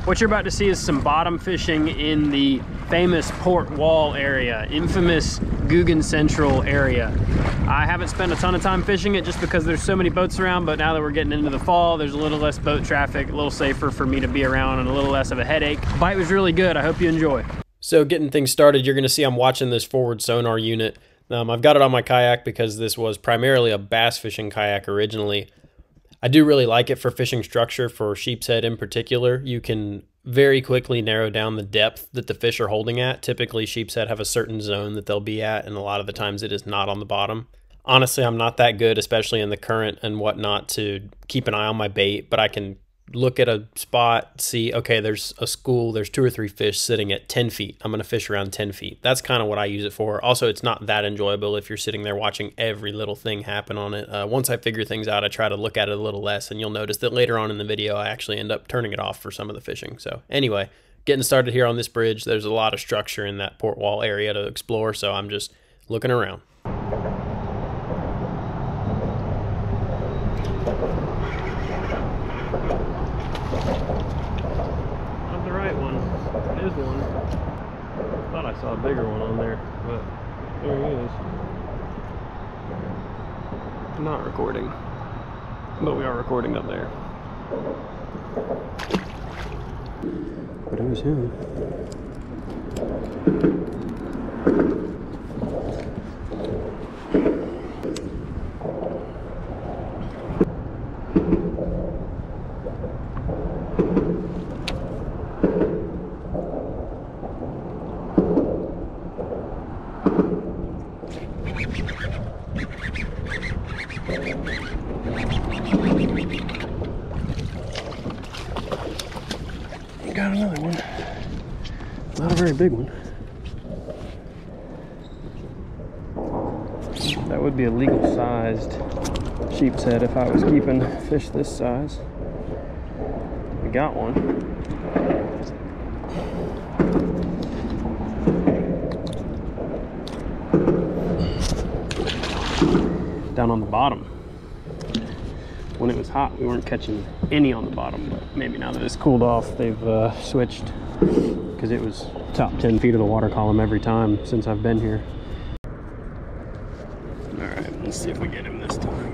What you're about to see is some bottom fishing in the famous Port Wall area, infamous Guggen Central area. I haven't spent a ton of time fishing it just because there's so many boats around, but now that we're getting into the fall, there's a little less boat traffic, a little safer for me to be around and a little less of a headache. Bite was really good. I hope you enjoy. So getting things started, you're gonna see I'm watching this forward sonar unit. I've got it on my kayak because this was primarily a bass fishing kayak originally. I do really like it for fishing structure, for sheepshead in particular. You can very quickly narrow down the depth that the fish are holding at. Typically, sheepshead have a certain zone that they'll be at, and a lot of the times it is not on the bottom. Honestly, I'm not that good, especially in the current and whatnot, to keep an eye on my bait, but I can look at a spot, see, okay, there's a school, there's 2 or 3 fish sitting at 10 feet. I'm going to fish around 10 feet. That's kind of what I use it for. Also, it's not that enjoyable if you're sitting there watching every little thing happen on it. Once I figure things out, I try to look at it a little less, and you'll notice that later on in the video, I actually end up turning it off for some of the fishing. So anyway, getting started here on this bridge. There's a lot of structure in that port wall area to explore, so I'm just looking around. Is one. Thought I saw a bigger one on there, but there he is. Not recording, but we are recording up there. But it was him. Got another one. Not a very big one. That would be a legal sized sheepshead if I was keeping fish this size. We got one. Down on the bottom. When it was hot, we weren't catching any on the bottom, but maybe now that it's cooled off, they've switched, because it was top 10 feet of the water column every time since I've been here. All right, let's see if we get him this time.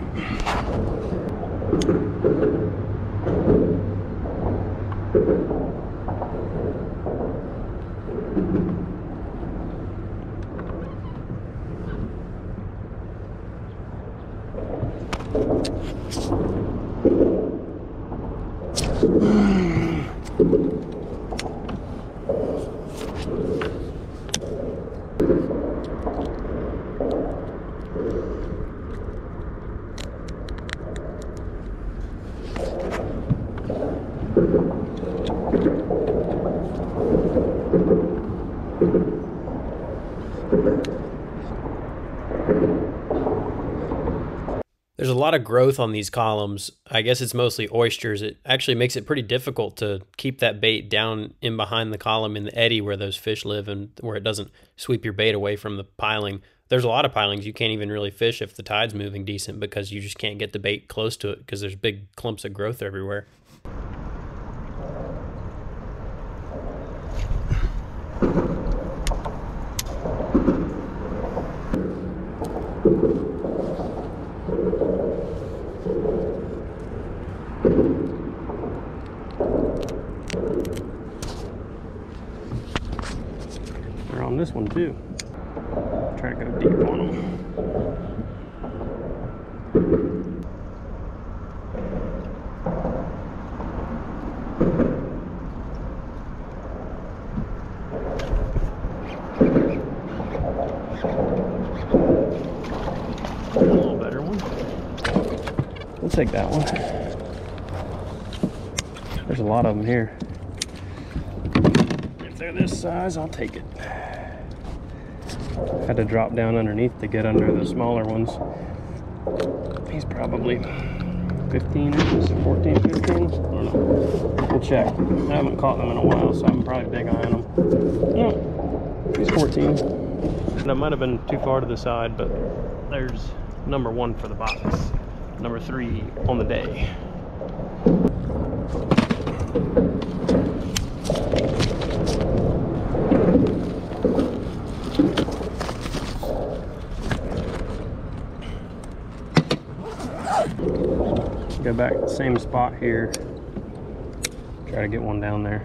There's a lot of growth on these columns. I guess it's mostly oysters. It actually makes it pretty difficult to keep that bait down in behind the column in the eddy where those fish live and where it doesn't sweep your bait away from the piling. There's a lot of pilings you can't even really fish if the tide's moving decent because you just can't get the bait close to it because there's big clumps of growth everywhere. They're on this one too. Try to go deep on them. A little better one. We'll take that one. There's a lot of them here. If they're this size, I'll take it. Had to drop down underneath to get under the smaller ones. He's probably 15 inches, 14, 15. I don't know. We'll check. I haven't caught them in a while, so I'm probably big eyeing them. No, he's 14. And I might have been too far to the side, but there's number 1 for the box. Number 3 on the day. go back to the same spot here. Try to get one down there.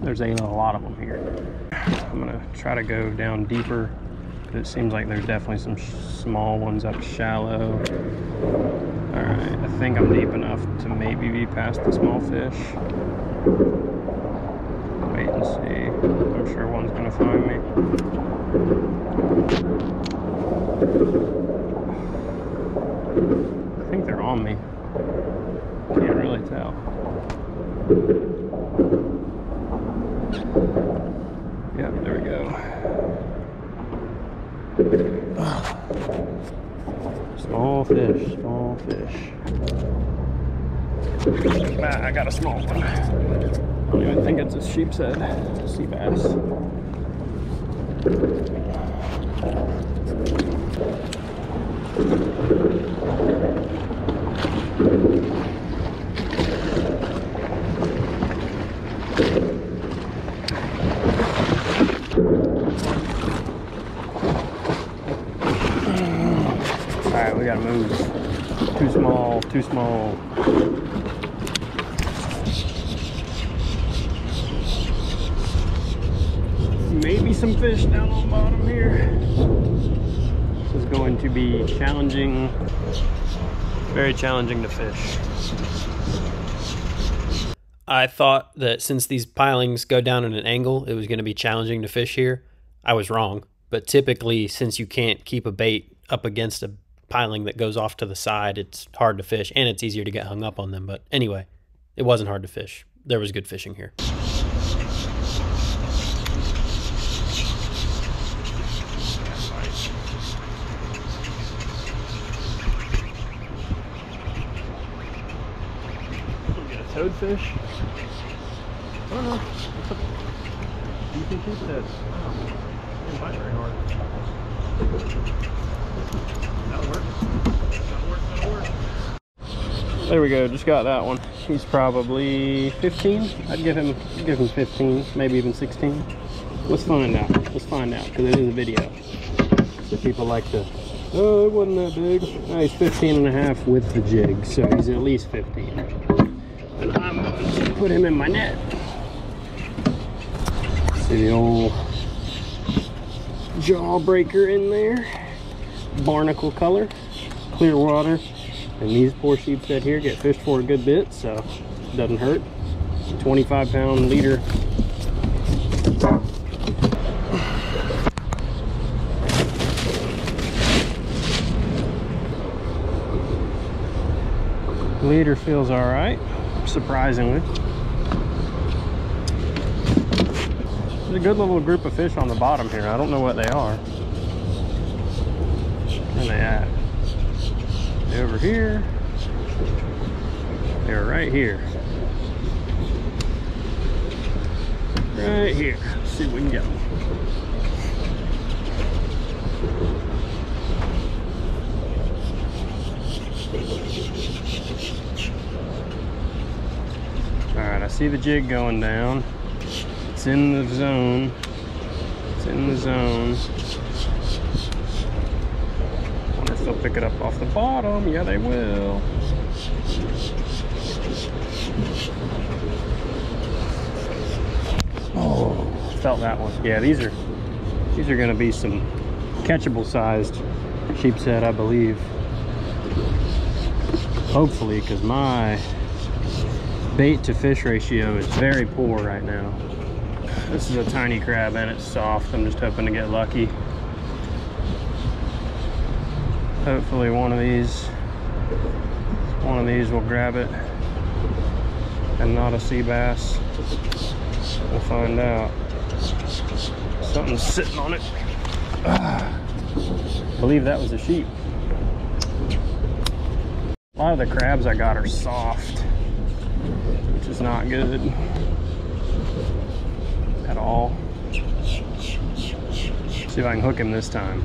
There's a lot of them here. I'm gonna try to go down deeper. It seems like there's definitely some small ones up shallow. All right, I think I'm deep enough to maybe be past the small fish. Wait and see. I'm sure one's gonna find me. I think they're on me. Can't really tell. Yep, there we go. Small fish, small fish. Ah, I got a small one. I don't even think it's a sheepshead, sea bass. Alright, we gotta move. Too small, too small. Maybe some fish down on the bottom here. This is going to be challenging, very challenging to fish. I thought that since these pilings go down at an angle, it was going to be challenging to fish here. I was wrong, but typically since you can't keep a bait up against a piling that goes off to the side, it's hard to fish and it's easier to get hung up on them. But anyway, it wasn't hard to fish. There was good fishing here. Toadfish? I don't know. You can keep that. Didn't bite very hard. That'll work. That'll work. That'll work. There we go. Just got that one. He's probably 15. I'd give him 15, maybe even 16. Let's find out. Let's find out because it is a video. So people like to. Oh, it wasn't that big. Oh, he's 15 and a half with the jig, so he's at least 15. And I'm going to put him in my net. See the old jawbreaker in there. Barnacle color, clear water. And these poor sheepshead here get fished for a good bit, so it doesn't hurt. 25-pound leader. Leader feels all right. Surprisingly. There's a good little group of fish on the bottom here. I don't know what they are. Where are they at? They're over here. They're right here. Right here. Let's see if we can get them. Alright, I see the jig going down. It's in the zone. It's in the zone. Wonder if they'll pick it up off the bottom. Yeah, they will. Oh, felt that one. Yeah, these are going to be some catchable sized sheepshead, I believe. Hopefully, because my bait to fish ratio is very poor right now. This is a tiny crab and it's soft. I'm just hoping to get lucky. Hopefully one of these will grab it and not a sea bass. We'll find out. Something's sitting on it. I believe that was a sheep. A lot of the crabs I got are soft, which is not good at all. See if I can hook him this time.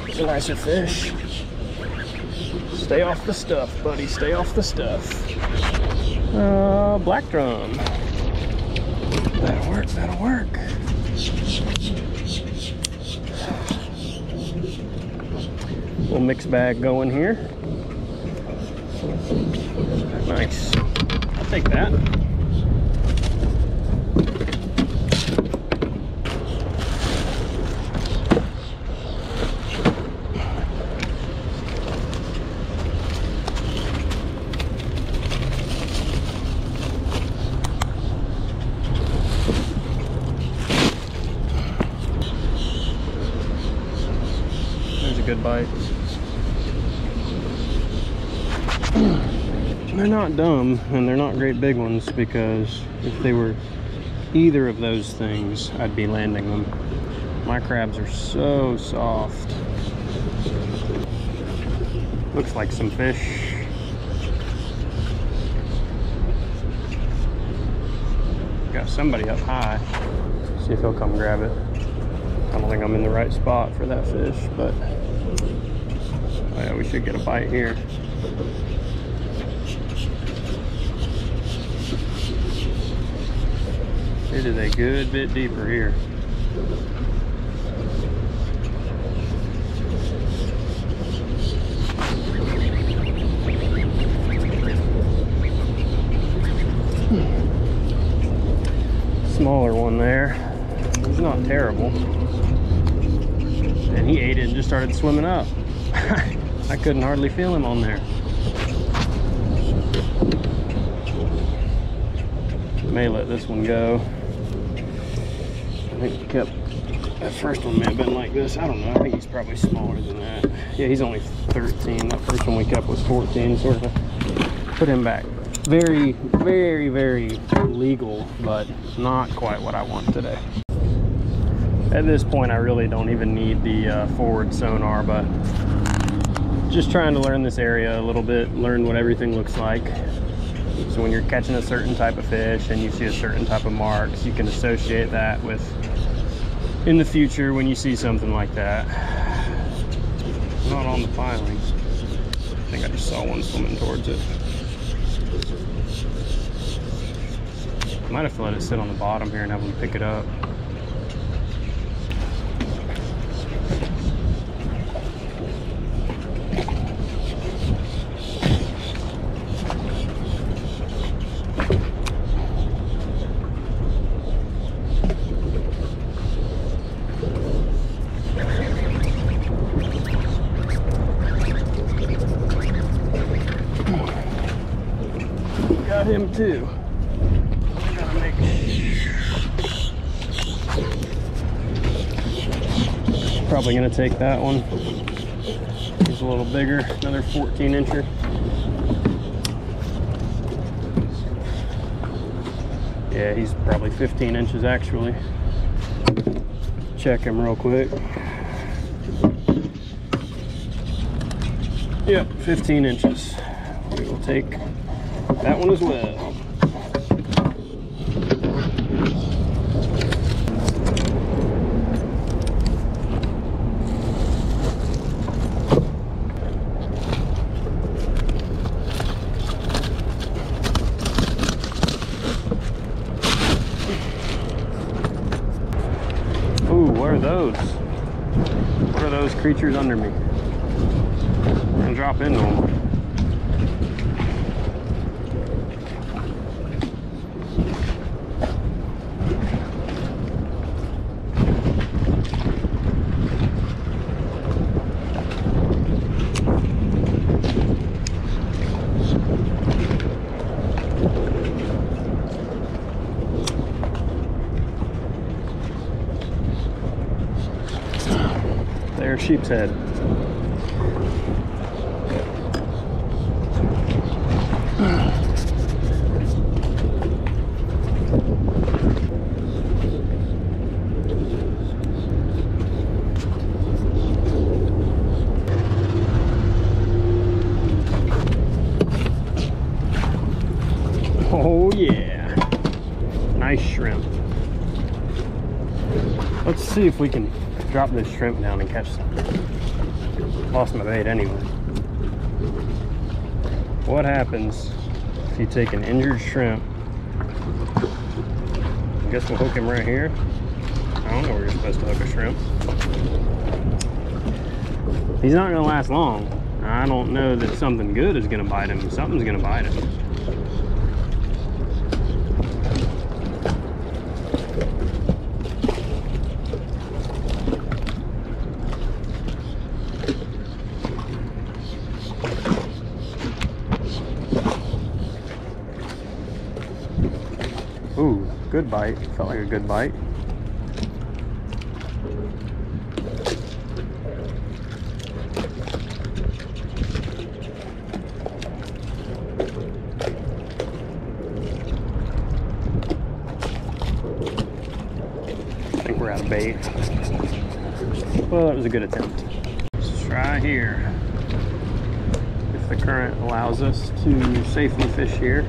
It's a nicer fish. Stay off the stuff, buddy. Stay off the stuff. Black drum. That'll work, that'll work. Little mixed bag going here. Nice. I'll take that. There's a good bite. They're not dumb, and they're not great big ones, because if they were either of those things, I'd be landing them. My crabs are so soft. Looks like some fish. Got somebody up high. See if he'll come grab it. I don't think I'm in the right spot for that fish, but oh yeah, we should get a bite here. It is a good bit deeper here. Smaller one there. He's not terrible. And he ate it and just started swimming up. I couldn't hardly feel him on there. May let this one go. I think we kept, that first one may have been like this. I don't know. I think he's probably smaller than that. Yeah, he's only 13. That first one we kept was 14. Sort of put him back. Very, very, very legal, but not quite what I want today. At this point, I really don't even need the forward sonar, but just trying to learn this area a little bit, learn what everything looks like. So when you're catching a certain type of fish and you see a certain type of marks, you can associate that with, in the future, when you see something like that. Not on the piling. I think I just saw one swimming towards it. Might have to let it sit on the bottom here and have them pick it up. Got him too. Probably gonna take that one. He's a little bigger, another 14 incher. Yeah, he's probably 15 inches actually. Check him real quick. Yep, 15 inches. We will take that one as well. Ooh, what are those? What are those creatures under me? I'm gonna drop into them. There's sheepshead. Oh yeah, nice shrimp. Let's see if we can drop this shrimp down and catch some. Lost my bait anyway. What happens if you take an injured shrimp, I guess we'll hook him right here. I don't know where you're supposed to hook a shrimp. He's not gonna last long. I don't know that something good is gonna bite him. Something's gonna bite him. Ooh, good bite. Felt like a good bite. I think we're out of bait. Well, that was a good attempt. Let's try here. If the current allows us to safely fish here.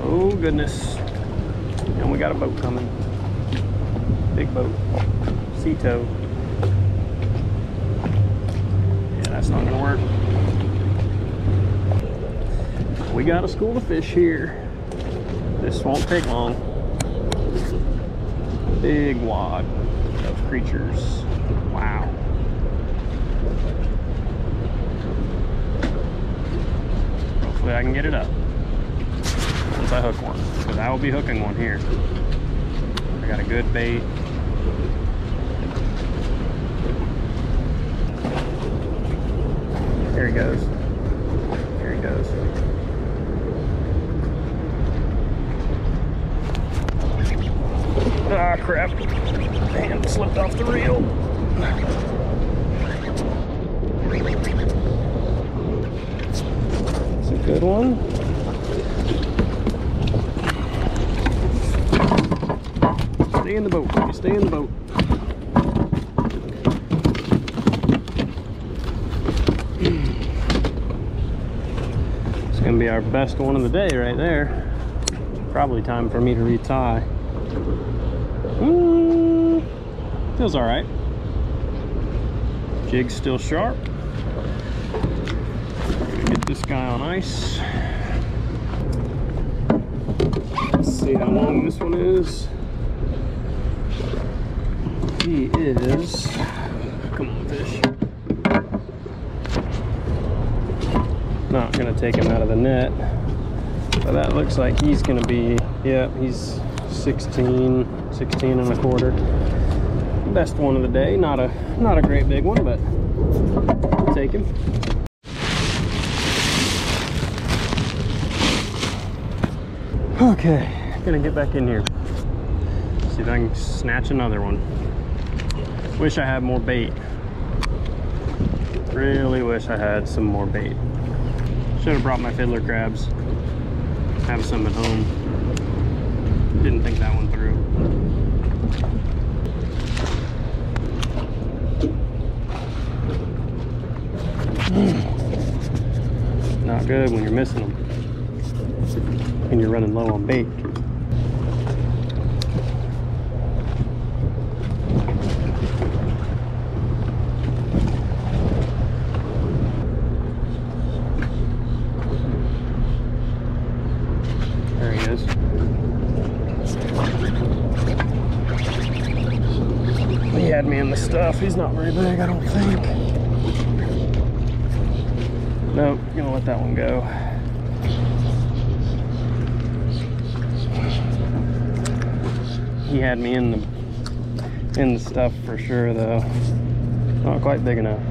Oh goodness. And we got a boat coming. Big boat. Sea tow. Yeah, that's not gonna work. We got a school of fish here. This won't take long. Big wad of creatures. Wow. Hopefully I can get it up. I hook one, because I will be hooking one here. I got a good bait. Here he goes. Here he goes. Ah, crap. Hand slipped off the reel. It's a good one. Stay in the boat. You stay in the boat. It's gonna be our best one of the day right there. Probably time for me to retie. Feels all right. Jig's still sharp. Get this guy on ice. Let's see how long this one is. He is, come on fish. Not gonna take him out of the net, but that looks like he's gonna be, yeah, he's 16 and a quarter. Best one of the day. Not a great big one, but I'll take him. Okay, gonna get back in here. See if I can snatch another one. Wish I had more bait. Really wish I had some more bait. Should have brought my fiddler crabs. Have some at home. Didn't think that one through. Not good when you're missing them. And you're running low on bait. He had me in the stuff. He's not very big, I don't think. Nope, gonna let that one go. He had me in the stuff for sure though. Not quite big enough.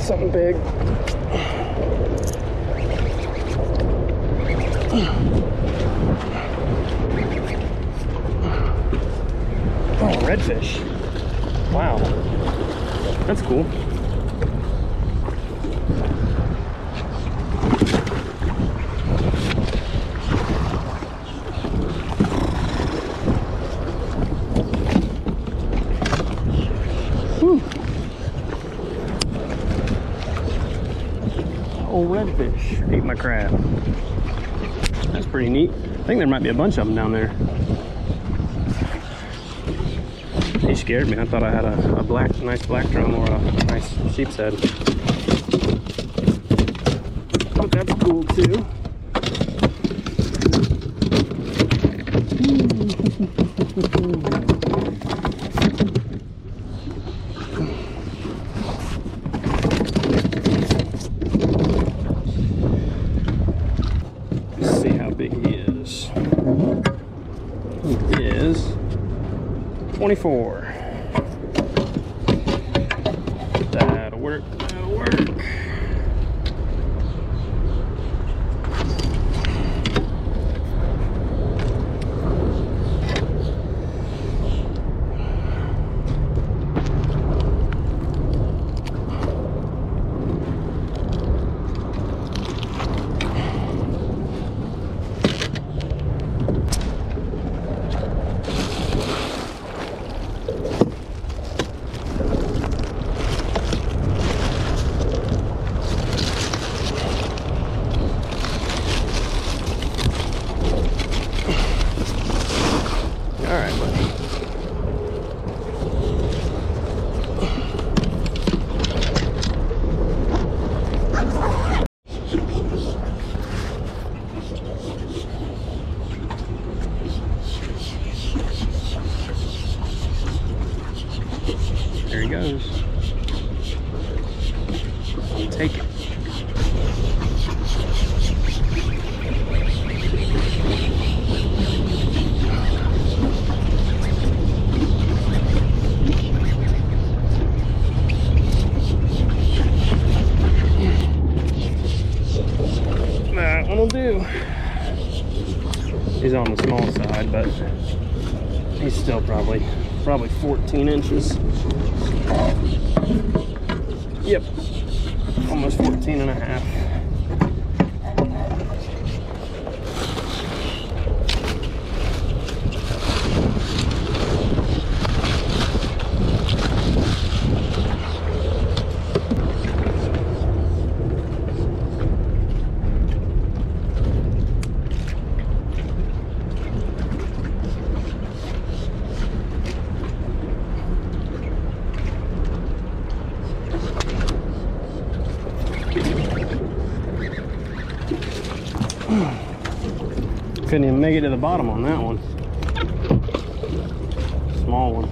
Something big. Oh, redfish. Wow. That's cool. Whew. Oh, redfish. Ate my crab. That's pretty neat. I think there might be a bunch of them down there. He scared me. I thought I had a nice black drum or a nice sheepshead. Oh, that's cool too. Let's see how big he is. He is 24. That'll work. That'll work. There he goes. I'll take it. That one will do. He's on the small side, but he's still probably 14 inches. Yep, almost 14 and a half. Couldn't even make it to the bottom on that one. Small one.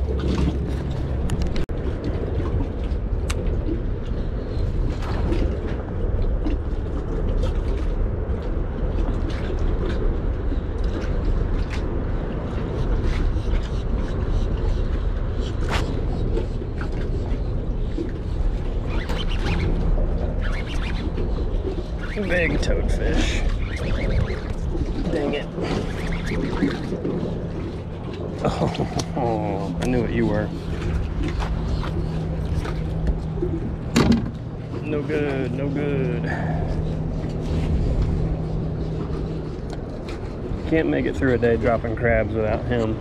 Big toadfish. Dang it. Oh, I knew what you were. No good, no good. Can't make it through a day dropping crabs without him.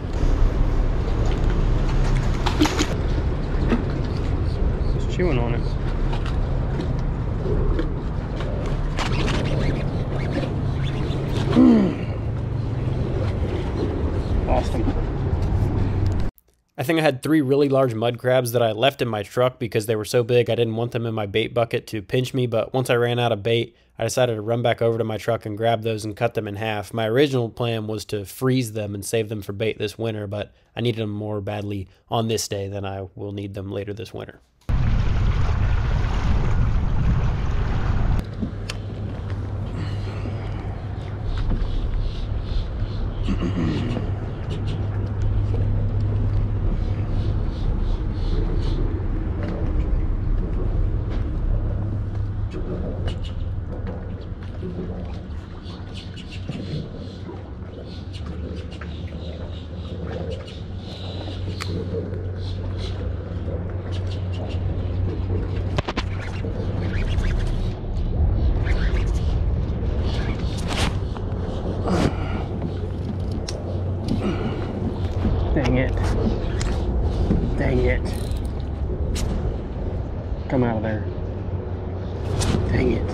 He's chewing on it. Lost him. I think I had 3 really large mud crabs that I left in my truck because they were so big I didn't want them in my bait bucket to pinch me, but once I ran out of bait, I decided to run back over to my truck and grab those and cut them in half. My original plan was to freeze them and save them for bait this winter, but I needed them more badly on this day than I will need them later this winter. Dang it. Dang it. Come out of there. Dang it.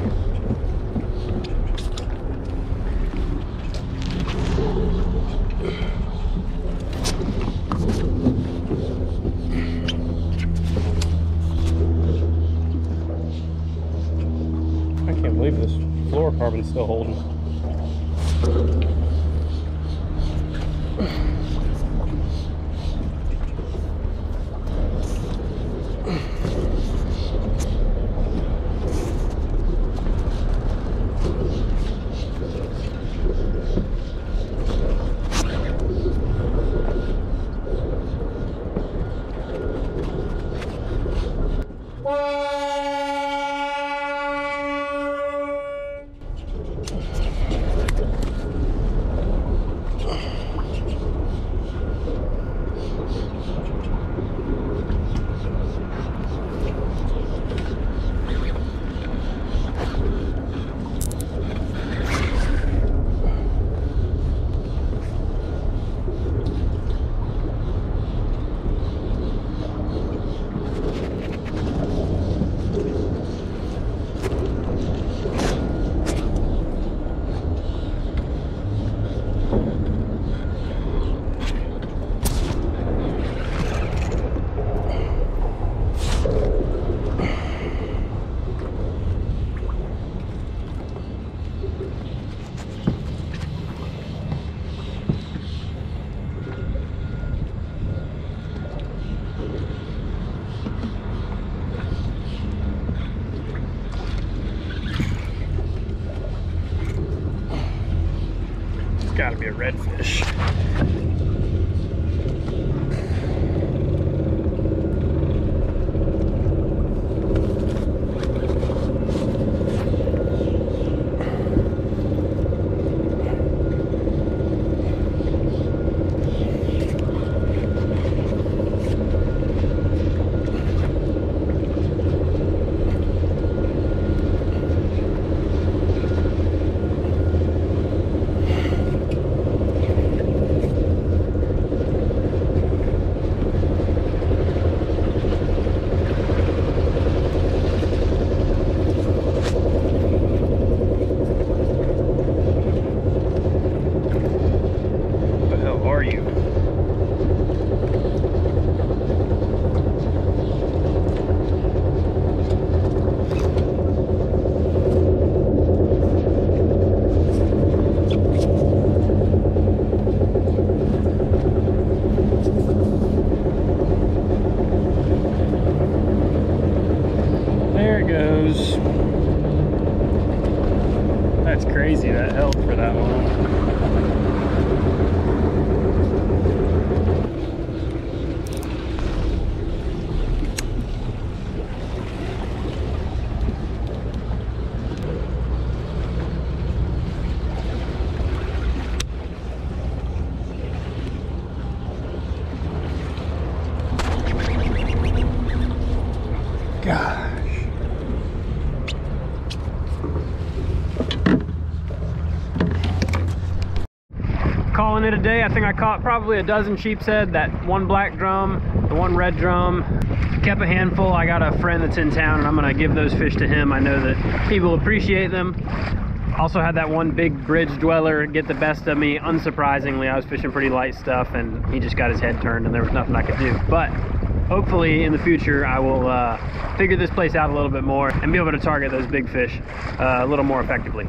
I can't believe this fluorocarbon's still holding. Gotta be a redfish. That's crazy that held for that long. Gosh. Calling it a day. I think I caught probably a dozen sheepshead, that one black drum, the one red drum. Kept a handful. I got a friend that's in town and I'm gonna give those fish to him. I know that people appreciate them. Also had that one big bridge dweller get the best of me. Unsurprisingly, I was fishing pretty light stuff and he just got his head turned and there was nothing I could do. But hopefully in the future I will figure this place out a little bit more and be able to target those big fish a little more effectively.